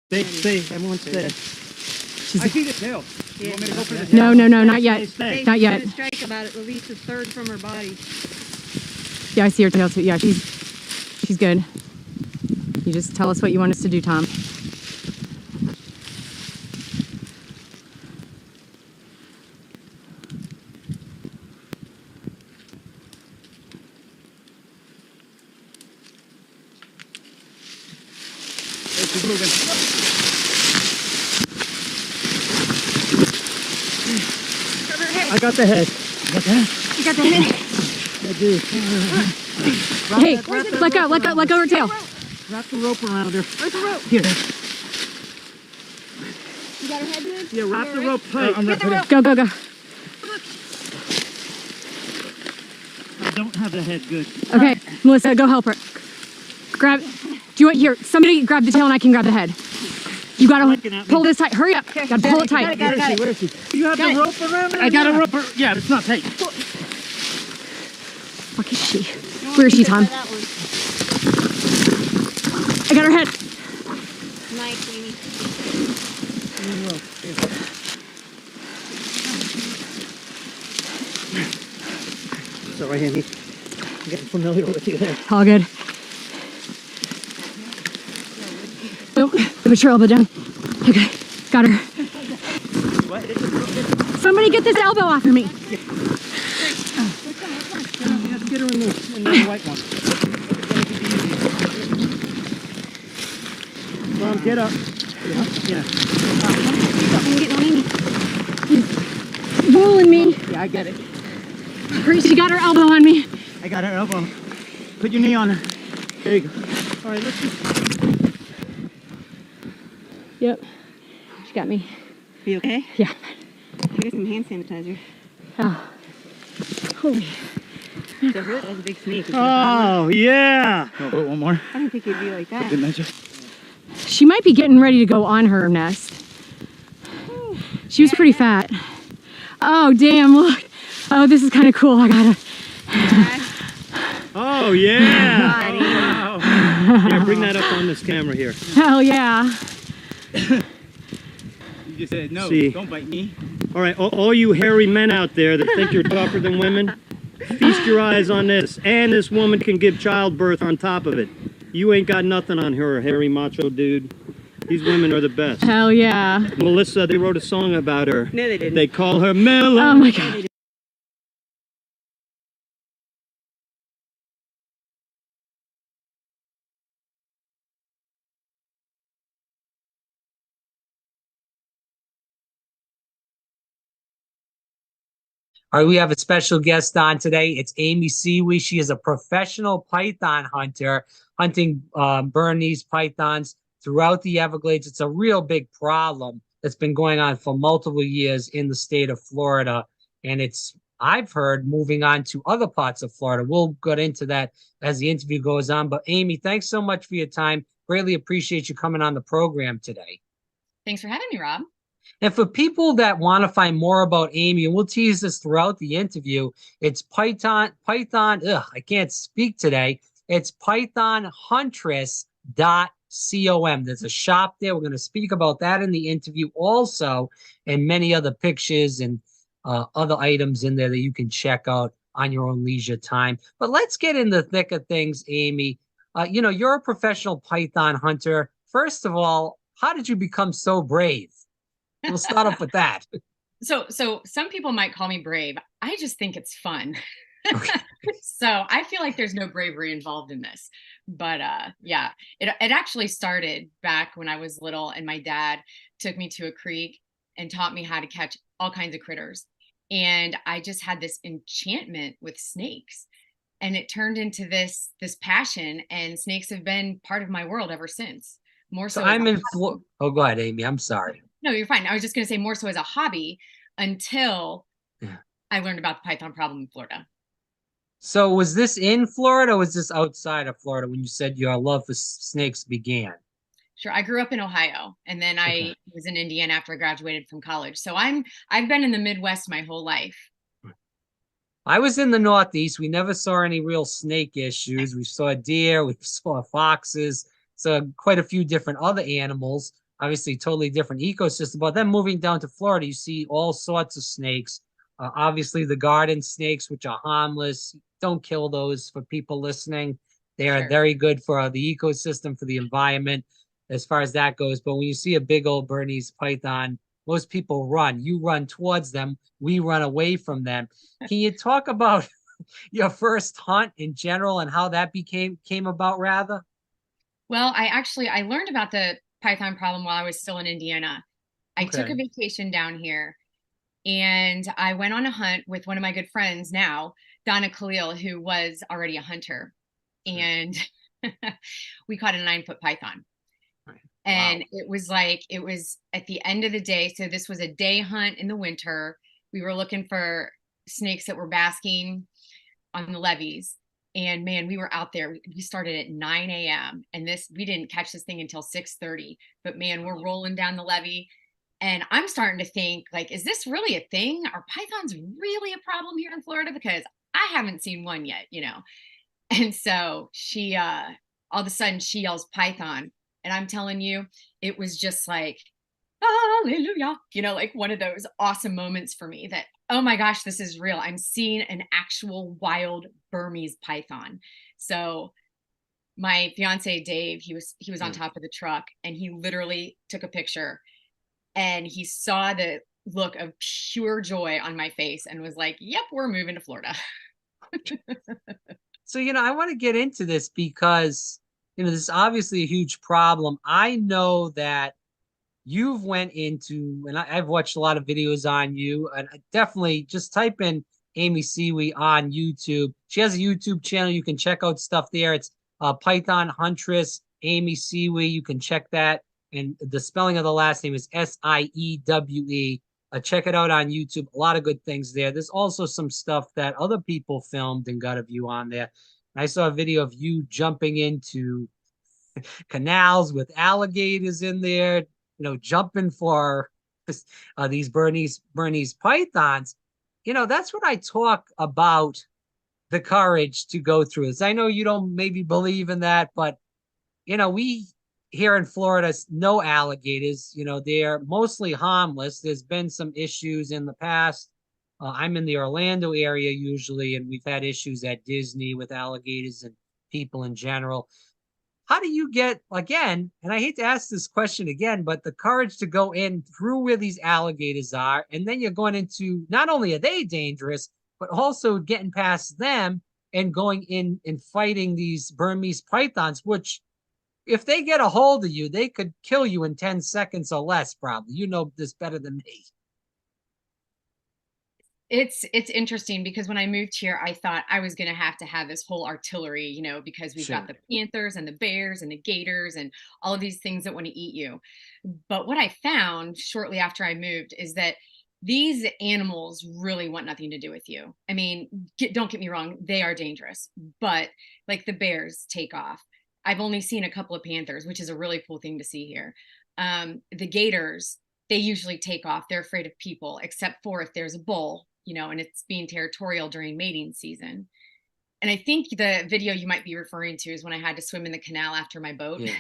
Stay. Everyone stay. I see the tail. You want me to go for the No, tail? not yet. Stay. Not yet. She's gonna strike about at least a third from her body. Yeah, I see her tail too. Yeah, she's good. You just tell us what you want us to do, Tom. She's moving. I got the head. You got that? You got the head? I do. Hey, let go her tail. Wrap the rope around her. Where's the rope? Here. You got her head good? Yeah, wrap the rope tight. Get the rope. Go. I don't have the head good. Okay, Melissa, go help her. Grab. Do you want here? Somebody grab the tail and I can grab the head. You gotta pull this tight. Hurry up. Gotta pull it tight. Got it. Where is she? You have the rope around her? I got a rope. Yeah, it's not tight. Fuck is she? Where is she, Tom? I got her head. Nice, Amy. Sorry, Amy. I'm getting familiar with you there. All good. Oh, put your elbow down. Okay, got her. Somebody get this elbow off of me. Get her in the white one. Mom, get up. Yeah. I'm getting Amy. She's rolling me. Yeah, I get it. She got her elbow on me. I got her elbow. Put your knee on her. There you go. All right, let's just... Yep. She got me. Are you okay? Yeah. I got some hand sanitizer. Oh. Holy. That was a big snake. Oh, yeah. Oh, one more. I didn't think it'd be like that. Good measure. She might be getting ready to go on her nest. She was pretty fat. Oh, damn, look. Oh, this is kind of cool. I gotta. Oh, yeah. Oh, wow. Here, bring that up on this camera here. Hell yeah. You just said, no, don't bite me. All right, all you hairy men out there that think you're tougher than women, feast your eyes on this. And this woman can give childbirth on top of it. You ain't got nothing on her, hairy macho dude. These women are the best. Hell yeah. Melissa, they wrote a song about her. No, they didn't. They call her Miller. Oh my God. All right, we have a special guest on today. It's Amy Siewe. She is a professional python hunter, hunting Bernese pythons throughout the Everglades. It's a real big problem that's been going on for multiple years in the state of Florida. And it's, I've heard, moving on to other parts of Florida. We'll get into that as the interview goes on. But Amy, thanks so much for your time. Greatly appreciate you coming on the program today. Thanks for having me, Rob. And for people that want to find more about Amy, and we'll tease this throughout the interview, it's Python, I can't speak today. It's pythonhuntress.com. There's a shop there. We're going to speak about that in the interview also, and many other pictures and other items in there that you can check out on your own leisure time. But let's get in the thick of things, Amy. You know, you're a professional python hunter. First of all, how did you become so brave? We'll start off with that. So some people might call me brave. I just think it's fun. Okay. So I feel like there's no bravery involved in this. But yeah, it actually started back when I was little, and my dad took me to a creek and taught me how to catch all kinds of critters. And I just had this enchantment with snakes. And it turned into this passion, and snakes have been part of my world ever since. More so. So I'm in Florida. Oh, go ahead, Amy. I'm sorry. No, you're fine. I was just going to say more so as a hobby until I learned about the python problem in Florida. So was this in Florida or was this outside of Florida when you said your love for snakes began? Sure. I grew up in Ohio, and then I was in Indiana after I graduated from college. So I've been in the Midwest my whole life. I was in the Northeast. We never saw any real snake issues. We saw deer, we saw foxes, saw quite a few different other animals. obviously totally different ecosystem. But then moving down to Florida, you see all sorts of snakes. Obviously, the garden snakes, which are harmless. Don't kill those for people listening. They are Sure. very good for the ecosystem, for the environment, as far as that goes. But when you see a big old Bernese python, most people run. You run towards them. We run away from them. Can you talk about your first hunt in general and how that came about, rather? Well, I learned about the python problem while I was still in Indiana. I took a Okay. vacation down here and I went on a hunt with one of my good friends now, Donna Khalil, who was already a hunter. And we caught a 9-foot python. Right. And Wow. it was at the end of the day. So this was a day hunt in the winter. We were looking for snakes that were basking on the levees. And man, we were out there. We started at 9 a.m. and we didn't catch this thing until 6:30. But man, we're rolling down the levee. And I'm starting to think, like, is this really a thing? Are pythons really a problem here in Florida? Because I haven't seen one yet, you know. And so she all of a sudden she yells python. And I'm telling you, it was just like, hallelujah, you know, like one of those awesome moments for me that, oh my gosh, this is real. I'm seeing an actual wild Burmese python. So my fiance Dave, he was on top of the truck and he literally took a picture and he saw the look of pure joy on my face and was like, yep, we're moving to Florida. So, I want to get into this because, this is obviously a huge problem. I know that you've went into, and I've watched a lot of videos on you, and I definitely just type in Amy Siewe on YouTube. She has a YouTube channel. You can check out stuff there. It's Python Huntress, Amy Siewe. You can check that. And the spelling of the last name is Siewe. Check it out on YouTube. A lot of good things there. There's also some stuff that other people filmed and got a view on there. And I saw a video of you jumping into canals with alligators in there, jumping for these Bernese pythons. That's what I talk about, the courage to go through this. I know you don't maybe believe in that, but we here in Florida, no alligators. They're mostly harmless. There's been some issues in the past. I'm in the Orlando area usually, and we've had issues at Disney with alligators and people in general. How do you get, again, and I hate to ask this question again, but the courage to go in through where these alligators are, and then you're going into, not only are they dangerous, but also getting past them and going in and fighting these Burmese pythons, which if they get a hold of you, they could kill you in 10 seconds or less, probably. You know this better than me. It's interesting because when I moved here, I thought I was going to have this whole artillery, because we've got the panthers and the bears and the gators and all of these things that want to eat you. But what I found shortly after I moved is that these animals really want nothing to do with you. I mean, don't get me wrong, they are dangerous, but like the bears take off. I've only seen a couple of panthers, which is a really cool thing to see here. The gators, they usually take off. They're afraid of people, except for if there's a bull, and it's being territorial during mating season. And I think the video you might be referring to is when I had to swim in the canal after my boat. Yeah.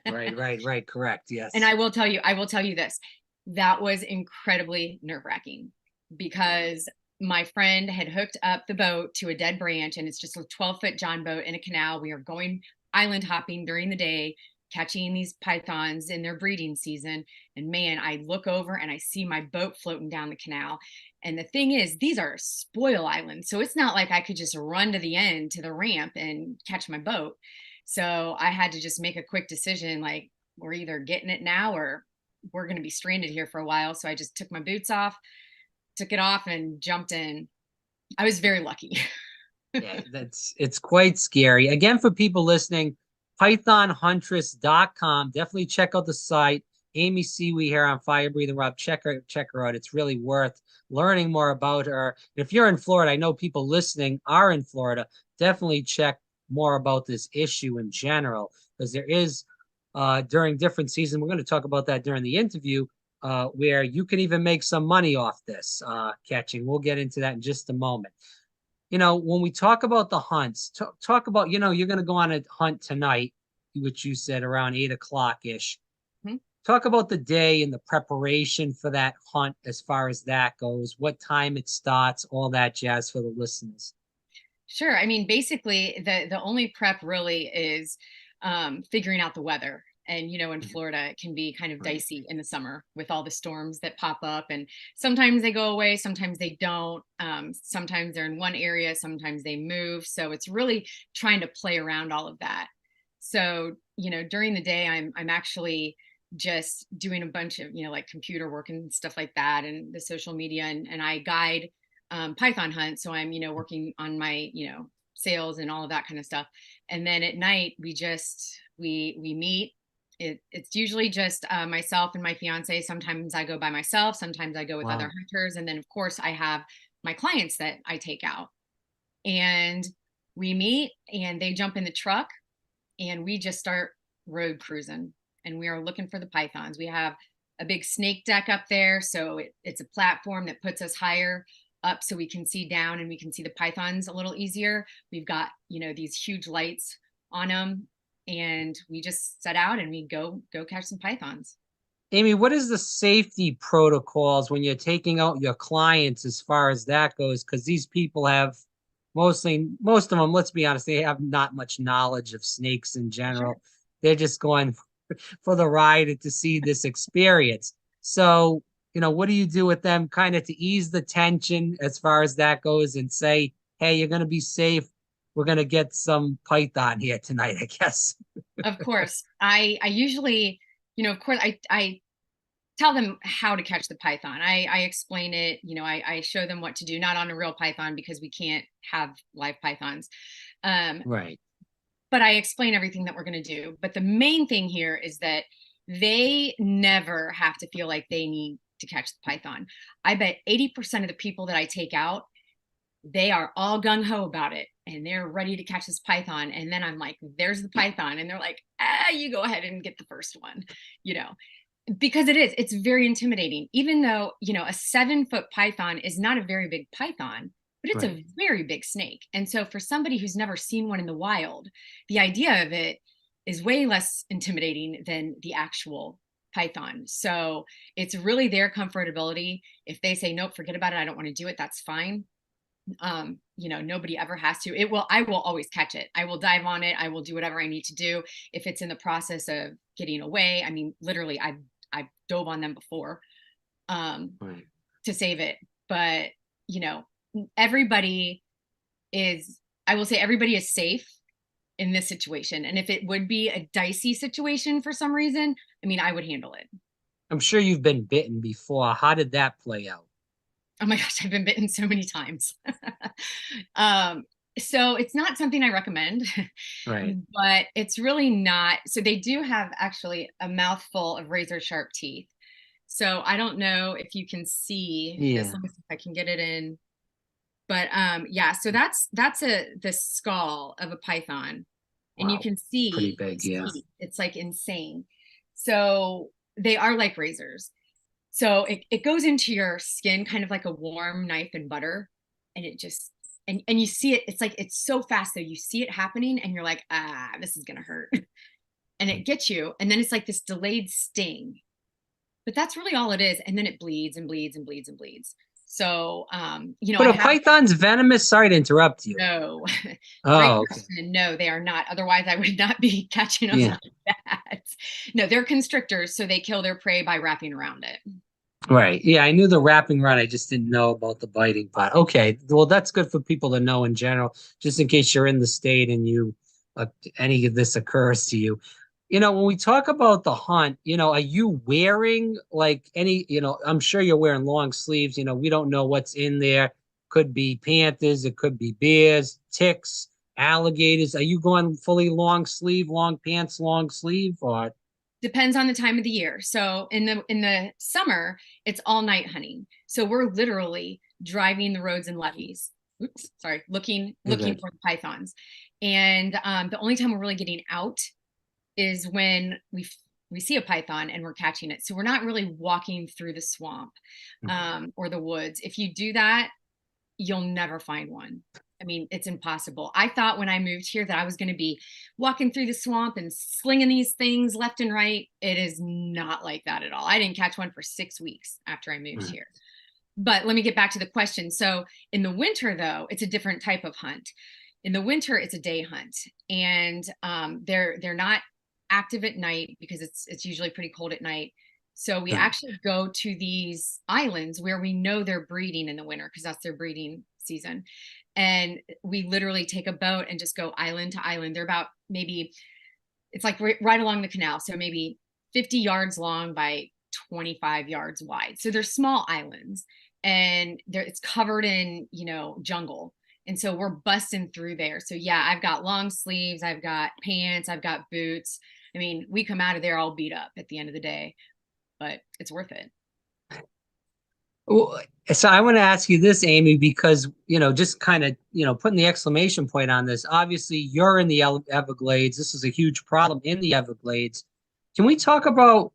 Right. Correct. Yes. And I will tell you this, that was incredibly nerve-wracking because my friend had hooked up the boat to a dead branch and it's just a 12-foot John boat in a canal. We are going island hopping during the day, catching these pythons in their breeding season. And man, I look over and I see my boat floating down the canal. And the thing is, these are spoil islands. So it's not like I could just run to the end to the ramp and catch my boat. So I had to just make a quick decision, like, we're either getting it now or we're going to be stranded here for a while. So I just took my boots off, took it off and jumped in. I was very lucky. Yeah, it's quite scary. Again, for people listening, pythonhuntress.com. Definitely check out the site. Amy Siewe here on Fire Breathing Rob. Check her out. It's really worth learning more about her. If you're in Florida, I know people listening are in Florida. Definitely check more about this issue in general, because there is during different seasons. We're going to talk about that during the interview, where you can even make some money off this catching. We'll get into that in just a moment. When we talk about the hunts, talk about, you're going to go on a hunt tonight, which you said around 8 o'clock ish. Mm-hmm. Talk about the day and the preparation for that hunt as far as that goes, what time it starts, all that jazz for the listeners. Sure. I mean, basically, the only prep really is figuring out the weather. And, in Florida, it can be kind of dicey in the summer with all the storms that pop up. And sometimes they go away, sometimes they don't. Sometimes they're in one area, sometimes they move. So it's really trying to play around all of that. So, during the day, I'm actually just doing a bunch of, like computer work and stuff like that, and the social media, and I guide Python hunt. So I'm, working on my, sales and all of that kind of stuff. And then at night we meet. It's usually just myself and my fiance. Sometimes I go by myself. Sometimes I go with other hunters. And then of course I have my clients that I take out, and we meet and they jump in the truck and we just start road cruising, and we are looking for the pythons. We have a big snake deck up there. So it's a platform that puts us higher up so we can see down and we can see the pythons a little easier. We've got, these huge lights on them, and we just set out and we go catch some pythons. Amy, what is the safety protocols when you're taking out your clients as far as that goes? Because these people have most of them, let's be honest, they have not much knowledge of snakes in general. Sure. They're just going for the ride and to see this experience. So, what do you do with them kind of to ease the tension as far as that goes and say, hey, you're going to be safe. We're going to get some python here tonight, I guess. Of course. I usually, of course, I tell them how to catch the python. I explain it, I show them what to do, not on a real python because we can't have live pythons. Right. But I explain everything that we're going to do. But the main thing here is that they never have to feel like they need to catch the python. I bet 80% of the people that I take out, they are all gung-ho about it and they're ready to catch this python. And then I'm like, there's the python. And they're like, you go ahead and get the first one, because it's very intimidating, even though, a 7-foot python is not a very big python, but it's a very big snake. And so for somebody who's never seen one in the wild, the idea of it is way less intimidating than the actual python. So it's really their comfortability. If they say, nope, forget about it, I don't want to do it, that's fine. Nobody ever has to. I will always catch it. I will dive on it. I will do whatever I need to do. If it's in the process of getting away, I mean, literally I've dove on them before, to save it. But, everybody is safe in this situation. And if it would be a dicey situation for some reason, I mean, I would handle it. I'm sure you've been bitten before. How did that play out? Oh my gosh, I've been bitten so many times. So it's not something I recommend, right? But it's really not. So they do have actually a mouthful of razor sharp teeth. So I don't know if you can see this. Let me see if I can get it in. But so that's the skull of a python. And wow, you can see pretty big, it's like insane. So they are like razors. So it goes into your skin kind of like a warm knife and butter. And it just, and you see it, it's like, it's so fast though. You see it happening and you're like, this is going to hurt. And it gets you. And then it's like this delayed sting. But that's really all it is. And then it bleeds and bleeds and bleeds and bleeds. So, but a python's venomous? Sorry to interrupt you. No. Oh, okay. No, they are not. Otherwise, I would not be catching them like that. No, they're constrictors, so they kill their prey by wrapping around it. Right. Yeah, I knew the wrapping around. I just didn't know about the biting part. Okay. Well, that's good for people to know in general, just in case you're in the state and you any of this occurs to you. When we talk about the hunt, are you wearing like any, I'm sure you're wearing long sleeves. We don't know what's in there. Could be panthers, it could be bears, ticks, alligators. Are you going fully long sleeve, long pants, long sleeve, or? Depends on the time of the year. So in the summer, it's all night hunting. So we're literally driving the roads and levees. Looking for the pythons. And the only time we're really getting out is when we see a python and we're catching it. So we're not really walking through the swamp or the woods. If you do that, you'll never find one. I mean, it's impossible. I thought when I moved here that I was going to be walking through the swamp and slinging these things left and right. It is not like that at all. I didn't catch one for 6 weeks after I moved here. But let me get back to the question. So in the winter, though, it's a different type of hunt. In the winter, it's a day hunt, and they're not active at night because it's usually pretty cold at night. So we actually go to these islands where we know they're breeding in the winter because that's their breeding season. And we literally take a boat and just go island to island. They're about maybe, it's like right along the canal. So maybe 50 yards long by 25 yards wide. So they're small islands, and it's covered in, jungle. And so we're busting through there. So yeah, I've got long sleeves, I've got pants, I've got boots. I mean, we come out of there all beat up at the end of the day, but it's worth it. Well, so I want to ask you this, Amy, because, just kind of, putting the exclamation point on this. Obviously, you're in the Everglades. This is a huge problem in the Everglades. Can we talk about,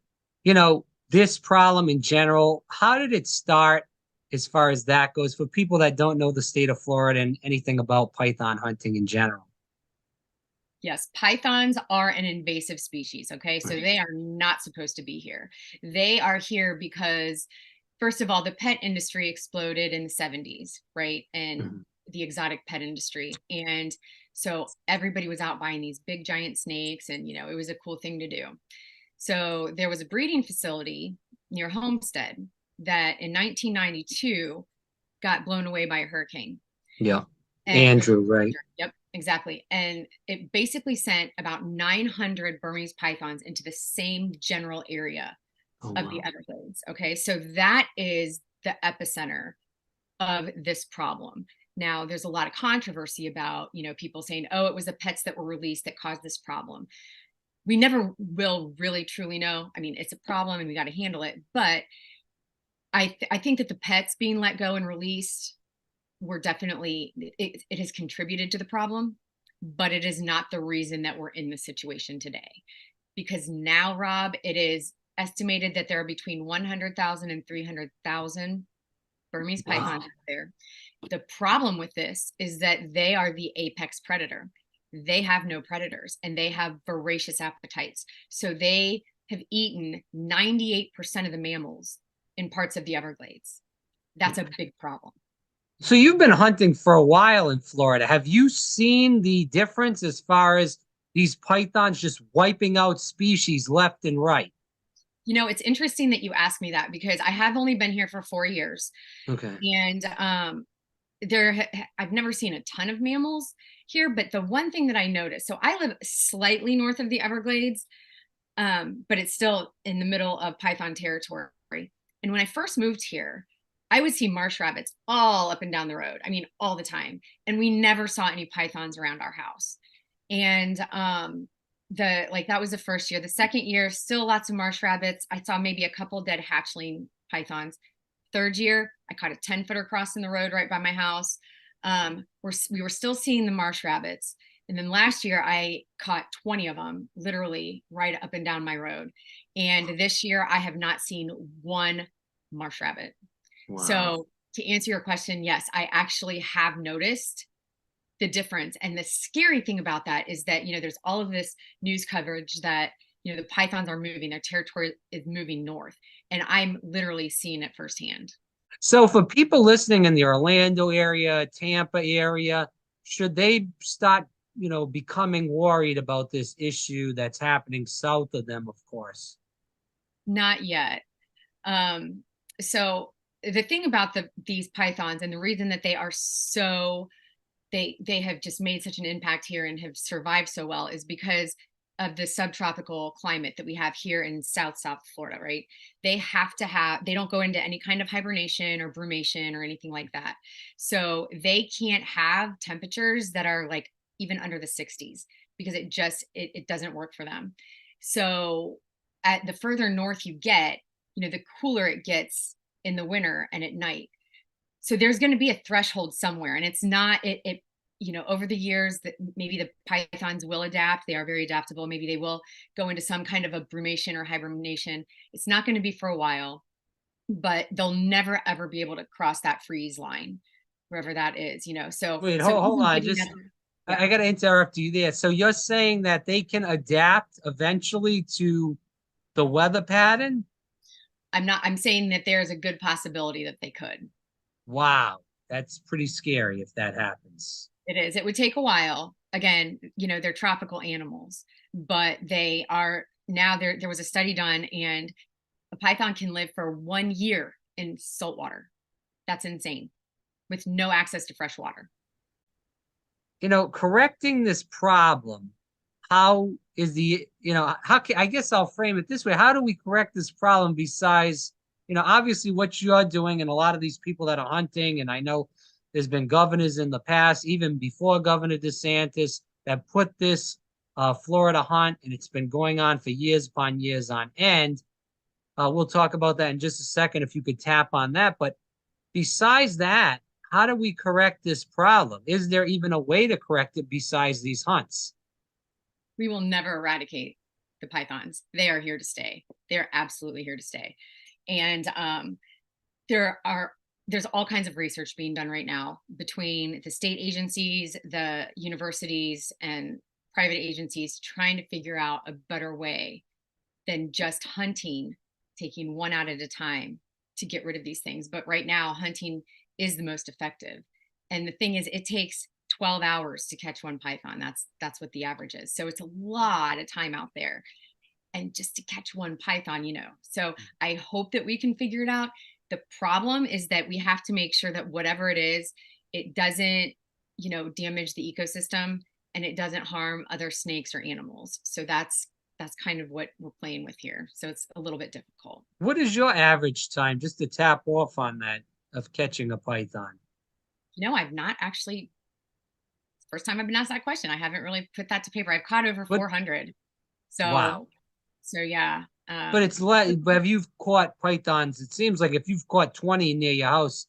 this problem in general? How did it start as far as that goes for people that don't know the state of Florida and anything about python hunting in general? Yes, pythons are an invasive species. Okay, so they are not supposed to be here. They are here because, first of all, the pet industry exploded in the 70s, right? And the exotic pet industry. And so everybody was out buying these big giant snakes, and it was a cool thing to do. So there was a breeding facility near Homestead that in 1992 got blown away by a hurricane. Yeah. And Andrew, right? Yep, exactly. And it basically sent about 900 Burmese pythons into the same general area of the Everglades. Okay, so that is the epicenter of this problem. Now, there's a lot of controversy about, people saying, oh, it was the pets that were released that caused this problem. We never will really truly know. I mean, it's a problem and we got to handle it. But I think that the pets being let go and released were definitely, it has contributed to the problem, but it is not the reason that we're in this situation today. Because now, Rob, it is estimated that there are between 100,000 and 300,000 Burmese pythons out there. The problem with this is that they are the apex predator. They have no predators and they have voracious appetites. So they have eaten 98% of the mammals in parts of the Everglades. That's a big problem. So you've been hunting for a while in Florida. Have you seen the difference as far as these pythons just wiping out species left and right? It's interesting that you asked me that because I have only been here for 4 years. Okay. And I've never seen a ton of mammals here, but the one thing that I noticed, so I live slightly north of the Everglades, but it's still in the middle of python territory. And when I first moved here, I would see marsh rabbits all up and down the road. I mean, all the time. And we never saw any pythons around our house. And that was the first year. The second year, still lots of marsh rabbits. I saw maybe a couple dead hatchling pythons. Third year, I caught a 10-footer crossing the road right by my house. We were still seeing the marsh rabbits. And then last year, I caught 20 of them, literally right up and down my road. And this year, I have not seen one marsh rabbit. Wow. So to answer your question, yes, I actually have noticed the difference. And the scary thing about that is that, there's all of this news coverage that, the pythons are moving, their territory is moving north. And I'm literally seeing it firsthand. So for people listening in the Orlando area, Tampa area, should they start, becoming worried about this issue that's happening south of them, of course? Not yet. So the thing about these pythons and the reason that they are so, they have just made such an impact here and have survived so well is because of the subtropical climate that we have here in South Florida, right? They don't go into any kind of hibernation or brumation or anything like that. So they can't have temperatures that are like even under the 60s because it doesn't work for them. So at the further north you get, the cooler it gets in the winter and at night. So there's going to be a threshold somewhere, and it's not over the years that maybe the pythons will adapt. They are very adaptable. Maybe they will go into some kind of a brumation or hibernation. It's not going to be for a while, but they'll never ever be able to cross that freeze line wherever that is, you know. So Wait, so hold even on. getting Just that, I got to interrupt you there. So you're saying that they can adapt eventually to the weather pattern? I'm saying that there's a good possibility that they could. Wow, that's pretty scary if that happens. It is. It would take a while. Again, you know, they're tropical animals, but they are now there was a study done, and a python can live for 1 year in salt water. That's insane, with no access to fresh water. You know, correcting this problem, how is the, you know, how can, I guess I'll frame it this way. How do we correct this problem besides, you know, obviously what you're doing and a lot of these people that are hunting, and I know there's been governors in the past, even before Governor DeSantis, that put this Florida hunt, and it's been going on for years upon years on end. We'll talk about that in just a second if you could tap on that. But besides that, how do we correct this problem? Is there even a way to correct it besides these hunts? We will never eradicate the pythons. They are here to stay. They're absolutely here to stay. And there's all kinds of research being done right now between the state agencies, the universities, and private agencies, trying to figure out a better way than just hunting, taking one out at a time to get rid of these things. But right now, hunting is the most effective. And the thing is, it takes 12 hours to catch one python. That's what the average is. So it's a lot of time out there. And just to catch one python, you know. So I hope that we can figure it out. The problem is that we have to make sure that whatever it is, it doesn't, you know, damage the ecosystem, and it doesn't harm other snakes or animals. So that's kind of what we're playing with here. So it's a little bit difficult. What is your average time, just to tap off on that, of catching a python? You know, I've not actually, first time I've been asked that question. I haven't really put that to paper. I've caught over 400. So, wow. So yeah. But it's like, but if you've caught pythons, it seems like if you've caught 20 near your house,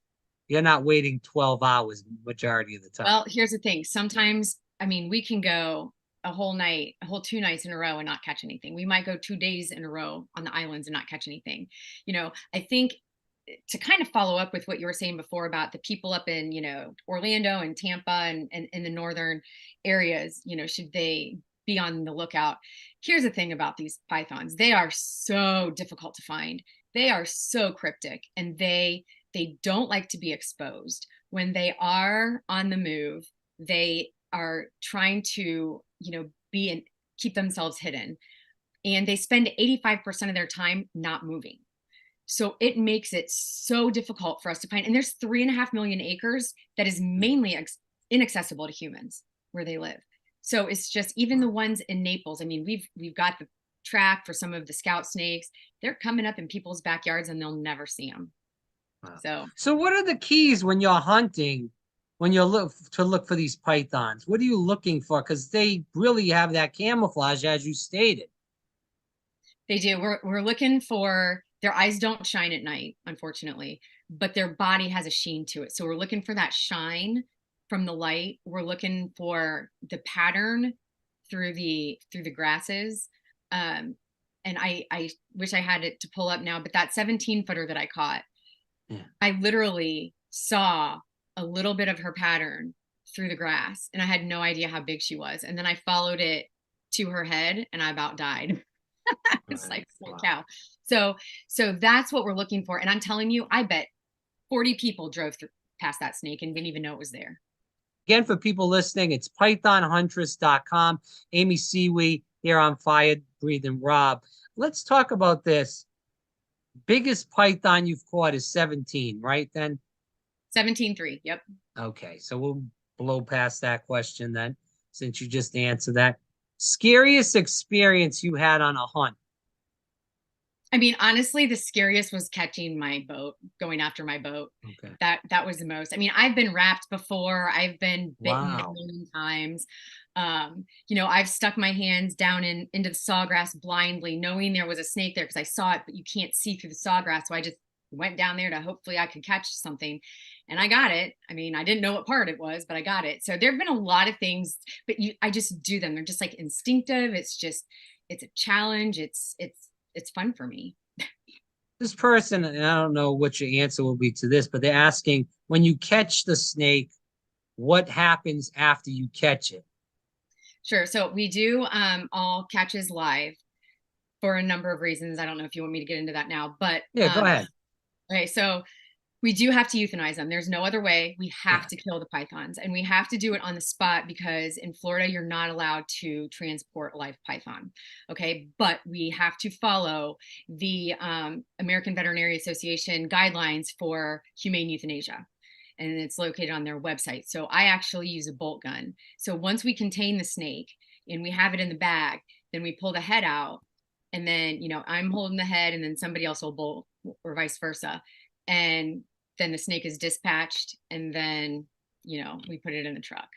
you're not waiting 12 hours majority of the time. Well, here's the thing. Sometimes, I mean, we can go a whole 2 nights in a row and not catch anything. We might go 2 days in a row on the islands and not catch anything. You know, I think to kind of follow up with what you were saying before about the people up in, you know, Orlando and Tampa and in the northern areas, you know, should they be on the lookout? Here's the thing about these pythons. They are so difficult to find. They are so cryptic, and they don't like to be exposed. When they are on the move, they are trying to, you know, be and keep themselves hidden. And they spend 85% of their time not moving. So it makes it so difficult for us to find. And there's 3.5 million acres that is mainly inaccessible to humans where they live. So it's just, even the ones in Naples, I mean, we've got the track for some of the scout snakes. They're coming up in people's backyards and they'll never see them. Wow. So what are the keys when you're hunting, when you look for these pythons? What are you looking for? Because they really have that camouflage, as you stated. They do. We're looking for, their eyes don't shine at night, unfortunately, but their body has a sheen to it. So we're looking for that shine from the light. We're looking for the pattern through the grasses. And I wish I had it to pull up now, but that 17-footer that I caught, yeah, I literally saw a little bit of her pattern through the grass, and I had no idea how big she was. And then I followed it to her head and I about died. It's like, holy cow. So that's what we're looking for. And I'm telling you, I bet 40 people drove past that snake and didn't even know it was there. Again, for people listening, it's pythonhuntress.com. Amy Siewe here on Fire Breathing Rob. Let's talk about this. Biggest python you've caught is 17, right then? 17.3, yep. Okay, so we'll blow past that question then, since you just answered that. Scariest experience you had on a hunt? I mean, honestly, the scariest was catching my boat, going after my boat. Okay. That was the most. I mean, I've been wrapped before. I've been bitten a million times. You know, I've stuck my hands down into the sawgrass blindly, knowing there was a snake there because I saw it, but you can't see through the sawgrass. So I just went down there to hopefully I could catch something. And I got it. I mean, I didn't know what part it was, but I got it. So there've been a lot of things, but I just do them. They're just like instinctive. It's a challenge. It's fun for me. This person, and I don't know what your answer will be to this, but they're asking, when you catch the snake, what happens after you catch it? Sure. So we do all catches live for a number of reasons. I don't know if you want me to get into that now, but Yeah, go ahead. okay, so we do have to euthanize them. There's no other way. We have Yeah. to kill the pythons, and we have to do it on the spot because in Florida, you're not allowed to transport a live python. Okay, but we have to follow the American Veterinary Association guidelines for humane euthanasia, and it's located on their website. So I actually use a bolt gun. So once we contain the snake and we have it in the bag, then we pull the head out, and then I'm holding the head, and then somebody else will bolt, or vice versa, and then the snake is dispatched, and then we put it in the truck.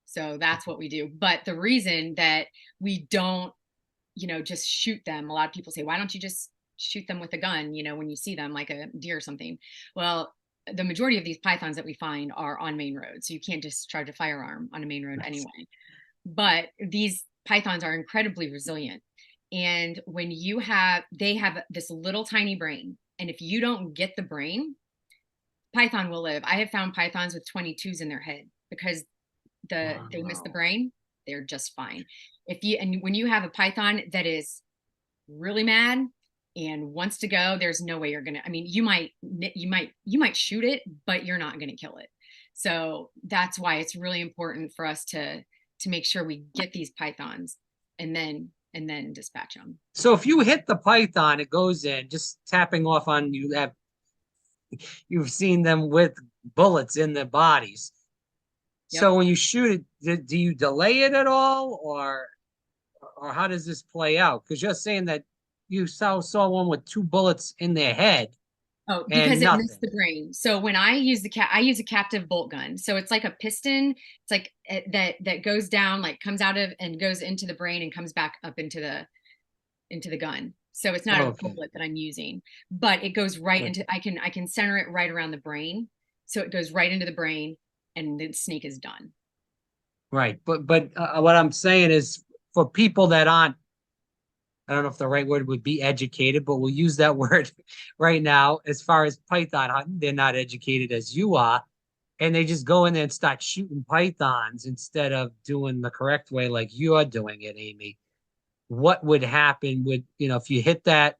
So that's what we do. But the reason that we don't just shoot them, a lot of people say, why don't you just shoot them with a gun when you see them, like a deer or something? Well, the majority of these pythons that we find are on main roads, so you can't discharge a firearm on a main road anyway. But these pythons are incredibly resilient, and when they have this little tiny brain, and if you don't get the brain, python will live. I have found pythons with 22s in their head because they miss the brain. They're just fine. When you have a python that is really mad and wants to go, there's no way you're gonna. I mean, you might shoot it, but you're not gonna kill it. So that's why it's really important for us to make sure we get these pythons and then dispatch them. So if you hit the python, it goes in, just tapping off on you've seen them with bullets in their bodies. Yep. So when you shoot it, do you delay it at all, or how does this play out? Because you're saying that you saw one with 2 bullets in their head. Oh, because it missed nothing. the brain. So when I use I use a captive bolt gun. So it's like a piston. It's like that goes down, like comes out of and goes into the brain and comes back up into the gun. So it's not a bullet that I'm using, but it goes right into. I can center it right around the brain, so it goes right into the brain, and the snake is done. Right, but what I'm saying is, for people that aren't, I don't know if the right word would be educated, but we'll use that word right now. As far as python hunting, they're not educated as you are, and they just go in there and start shooting pythons instead of doing the correct way like you are doing it, Amy. What would happen with, if you hit the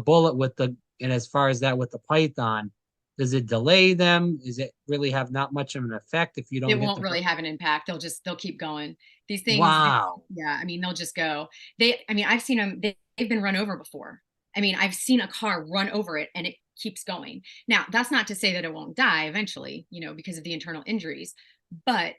bullet with and as far as that with the python, does it delay them? Does it really have not much of an effect if you don't? It won't really have an impact. They'll keep going. These things. Wow. Yeah, I mean, they'll just go. I've seen them. They've been run over before. I mean, I've seen a car run over it and it keeps going. Now, that's not to say that it won't die eventually, because of the internal injuries. But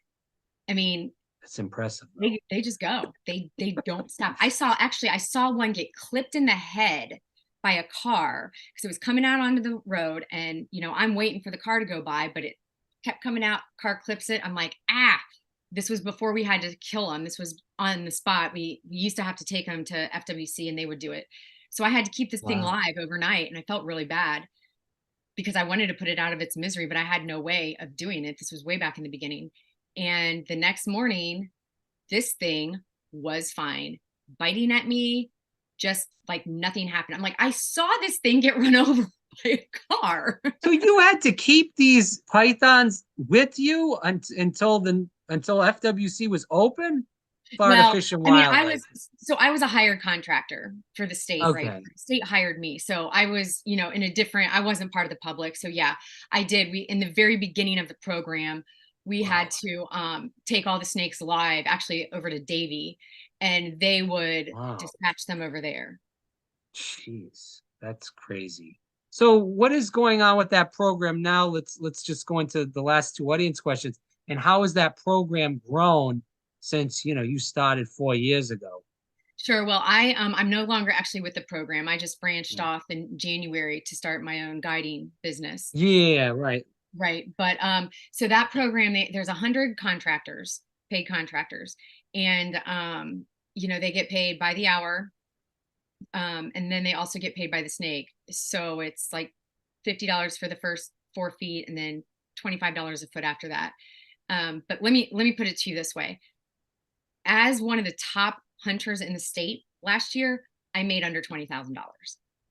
I mean, it's impressive. They just go. They don't stop. I saw one get clipped in the head by a car because it was coming out onto the road, and I'm waiting for the car to go by, but it kept coming out. Car clips it. I'm like, this was before we had to kill them. This was on the spot. We used to have to take them to FWC and they would do it. So I had to keep this thing live overnight, and I felt really bad because I wanted to put it out of its misery, but I had no way of doing it. This was way back in the beginning. And the next morning, this thing was fine, biting at me, just like nothing happened. I'm like, I saw this thing get run over by a car. So you had to keep these pythons with you until FWC was open? Florida Fish and Wildlife. I was a hired contractor for the state, okay. Right? The state hired me. So I was, I wasn't part of the public. So yeah, I did. In the very beginning of the program, we had to take all the snakes live, actually over to Davie, and they would dispatch them over there. Jeez, that's crazy. So what is going on with that program now? Let's just go into the last 2 audience questions. And how has that program grown since you started 4 years ago? Sure. Well, I'm no longer actually with the program. I just branched off in January to start my own guiding business. Yeah, right. Right. But so that program, there's 100 contractors, paid contractors, and they get paid by the hour. And then they also get paid by the snake. So it's like $50 for the first 4 feet and then $25 a foot after that. But let me put it to you this way. As one of the top hunters in the state last year, I made under $20,000.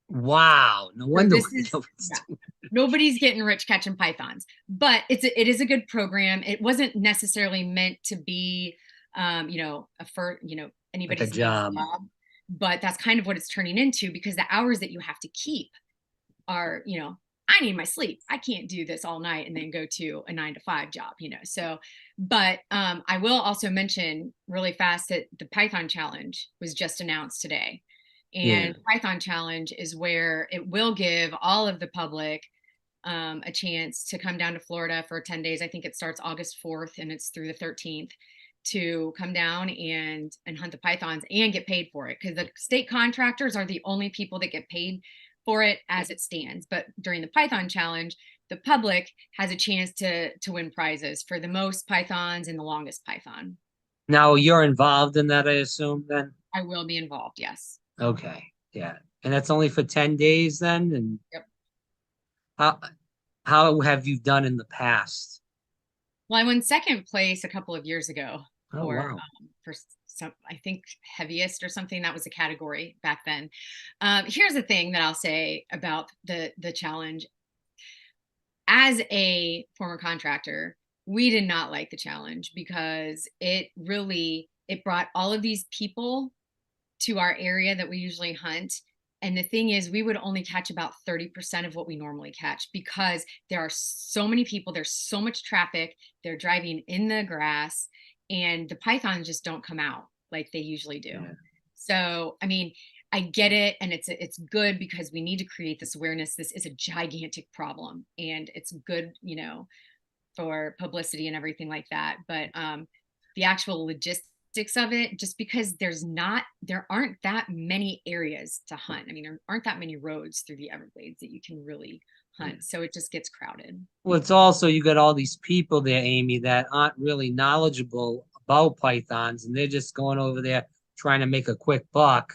Wow. No So wonder. this is, yeah, nobody's getting rich catching pythons, but it is a good program. It wasn't necessarily meant to be, Like a anybody's main job. job, but that's kind of what it's turning into, because the hours that you have to keep are, I need my sleep. I can't do this all night and then go to a 9 to 5 job, So, but I will also mention really fast that the Python Challenge was just announced today. Yeah. And Python Challenge is where it will give all of the public a chance to come down to Florida for 10 days. I think it starts August 4th and it's through the 13th, to come down and hunt the pythons and get paid for it, because the state contractors are the only people that get paid for it as it stands. But during the Python Challenge, the public has a chance to win prizes for the most pythons and the longest python. Now you're involved in that, I assume, then? I will be involved, yes. Okay. Yeah. And that's only for 10 days then? And Yep. how have you done in the past? Well, I won second place a couple of years ago Oh, for wow. for some, I think, heaviest or something. That was a category back then. Here's the thing that I'll say about the challenge. As a former contractor, we did not like the challenge, because it brought all of these people to our area that we usually hunt. And the thing is, we would only catch about 30% of what we normally catch, because there are so many people, there's so much traffic, they're driving in the grass, and the pythons just don't come out like they usually do. Yeah. So, I mean, I get it, and it's good, because we need to create this awareness. This is a gigantic problem, and it's good, for publicity and everything like that. But the actual logistics of it, just because there aren't that many areas to hunt. I mean, there aren't that many roads through the Everglades that you can really hunt. So it just gets crowded. Well, it's also, you got all these people there, Amy, that aren't really knowledgeable about pythons, and they're just going over there trying to make a quick buck.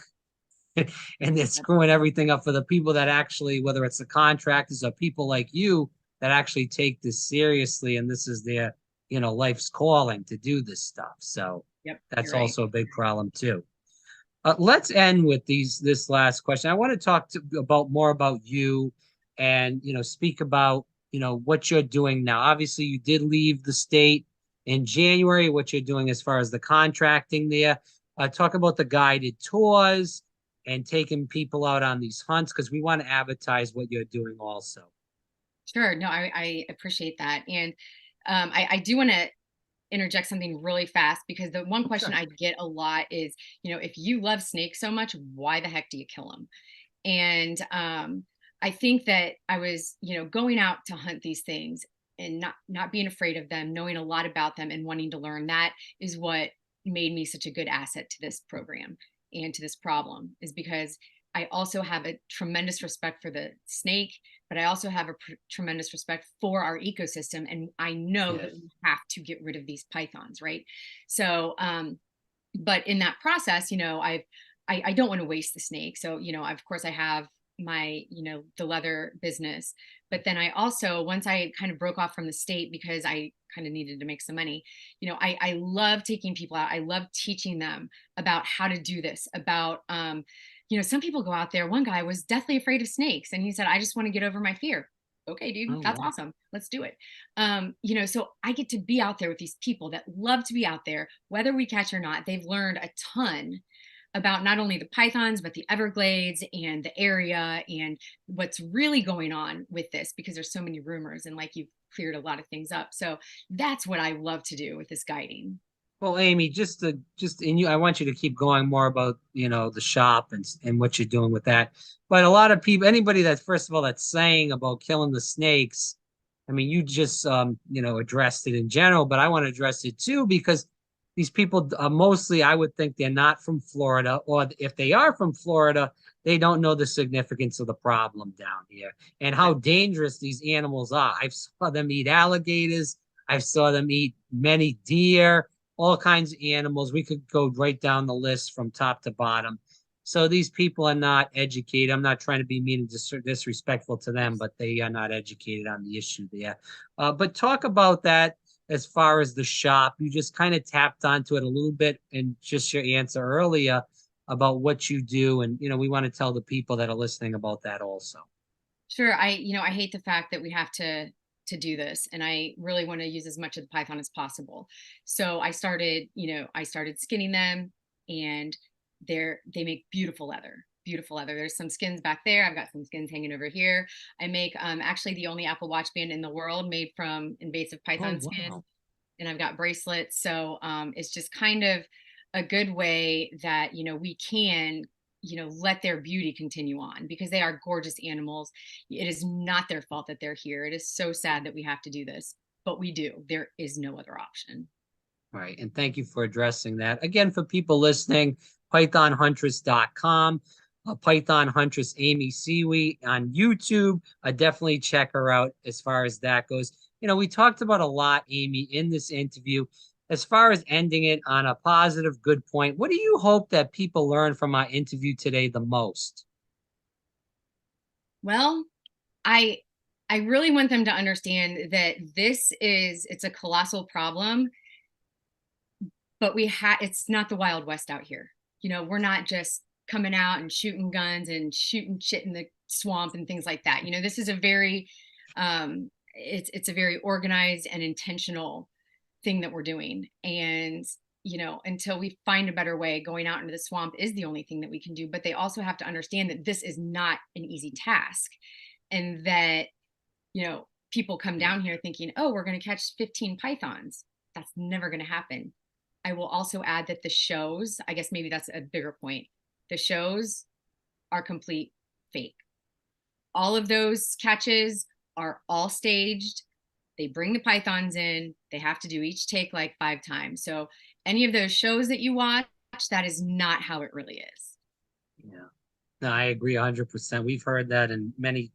And they're screwing everything up for the people that actually, whether it's the contractors or people like you that actually take this seriously, and this is their, life's calling to do this stuff. So Yep, that's you're right. also a big problem too. Let's end with this last question. I want to talk more about you, and speak about what you're doing now. Obviously, you did leave the state in January. What you're doing as far as the contracting there. Talk about the guided tours and taking people out on these hunts, because we want to advertise what you're doing also. Sure. No, I appreciate that. And I do want to interject something really fast, because the one question I get a lot is, if you love snakes so much, why the heck do you kill them? And I think that I was, going out to hunt these things and not being afraid of them, knowing a lot about them and wanting to learn. That is what made me such a good asset to this program and to this problem, is because I also have a tremendous respect for the snake, but I also have a tremendous respect for our ecosystem. And I know that we have to get rid of these pythons, right? So, but in that process, I don't want to waste the snake. So, of course I have my, the leather business, but then I also, once I kind of broke off from the state, because I kind of needed to make some money, I love taking people out. I love teaching them about how to do this, about, some people go out there. One guy was deathly afraid of snakes, and he said, I just want to get over my fear. Okay, dude, Oh, that's wow. awesome. Let's do it. So I get to be out there with these people that love to be out there, whether we catch or not. They've learned a ton about not only the pythons, but the Everglades and the area, and what's really going on with this, because there's so many rumors, and like, you've cleared a lot of things up. So that's what I love to do with this guiding. Well, Amy, I want you to keep going more about, the shop and what you're doing with that. But a lot of people, anybody that, first of all, that's saying about killing the snakes, I mean, you just, addressed it in general, but I want to address it too, because these people are mostly, I would think, they're not from Florida, or if they are from Florida, they don't know the significance of the problem down here and how dangerous these animals are. I saw them eat alligators. I saw them eat many deer, all kinds of animals. We could go right down the list from top to bottom. So these people are not educated. I'm not trying to be mean and disrespectful to them, but they are not educated on the issue there. But talk about that as far as the shop. You just kind of tapped onto it a little bit in just your answer earlier. about what you do. And, we want to tell the people that are listening about that also. Sure. I hate the fact that we have to do this, and I really want to use as much of the python as possible. So I started skinning them, and they make beautiful leather. Beautiful leather. There's some skins back there. I've got some skins hanging over here. I make actually the only Apple Watch band in the world made from invasive python skin, and I've got bracelets. So it's just kind of a good way that we can let their beauty continue on, because they are gorgeous animals. It is not their fault that they're here. It is so sad that we have to do this, but we do. There is no other option. Right. And thank you for addressing that. Again, for people listening, pythonhuntress.com, Python Huntress Amy Siewe on YouTube. Definitely check her out as far as that goes. We talked about a lot, Amy, in this interview. As far as ending it on a positive, good point, what do you hope that people learn from our interview today the most? Well, I really want them to understand that it's a colossal problem, but it's not the Wild West out here. We're not just coming out and shooting guns and shooting shit in the swamp and things like that. This is a very, it's a very organized and intentional thing that we're doing. And, until we find a better way, going out into the swamp is the only thing that we can do. But they also have to understand that this is not an easy task, and that, people come down here thinking, oh, we're going to catch 15 pythons. That's never going to happen. I will also add that the shows, I guess maybe that's a bigger point, the shows are complete fake. All of those catches are all staged. They bring the pythons in. They have to do each take like 5 times. So any of those shows that you watch, that is not how it really is. Yeah. No, I agree 100%. We've heard that in many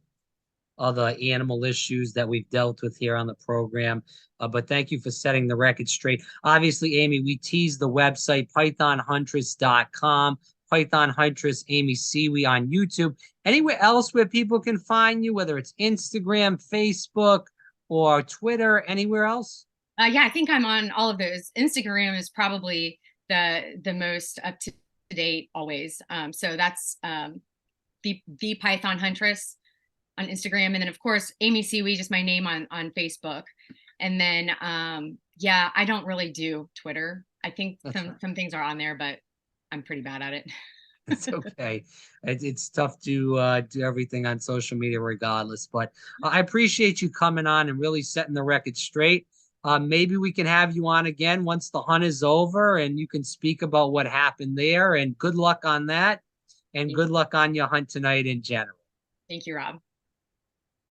other animal issues that we've dealt with here on the program. But thank you for setting the record straight. Obviously, Amy, we teased the website, pythonhuntress.com, Python Huntress Amy Siewe on YouTube. Anywhere else where people can find you, whether it's Instagram, Facebook, or Twitter, anywhere else? Yeah, I think I'm on all of those. Instagram is probably the most up to date always. So that's the Python Huntress on Instagram, and then of course Amy Siewe, just my name on Facebook. And then yeah, I don't really do Twitter. I think some things are on there, but I'm pretty bad at it. It's okay. It's tough to do everything on social media regardless, but I appreciate you coming on and really setting the record straight. Maybe we can have you on again once the hunt is over, and you can speak about what happened there, and good luck on that, and good luck on your hunt tonight in general. Thank you, Rob.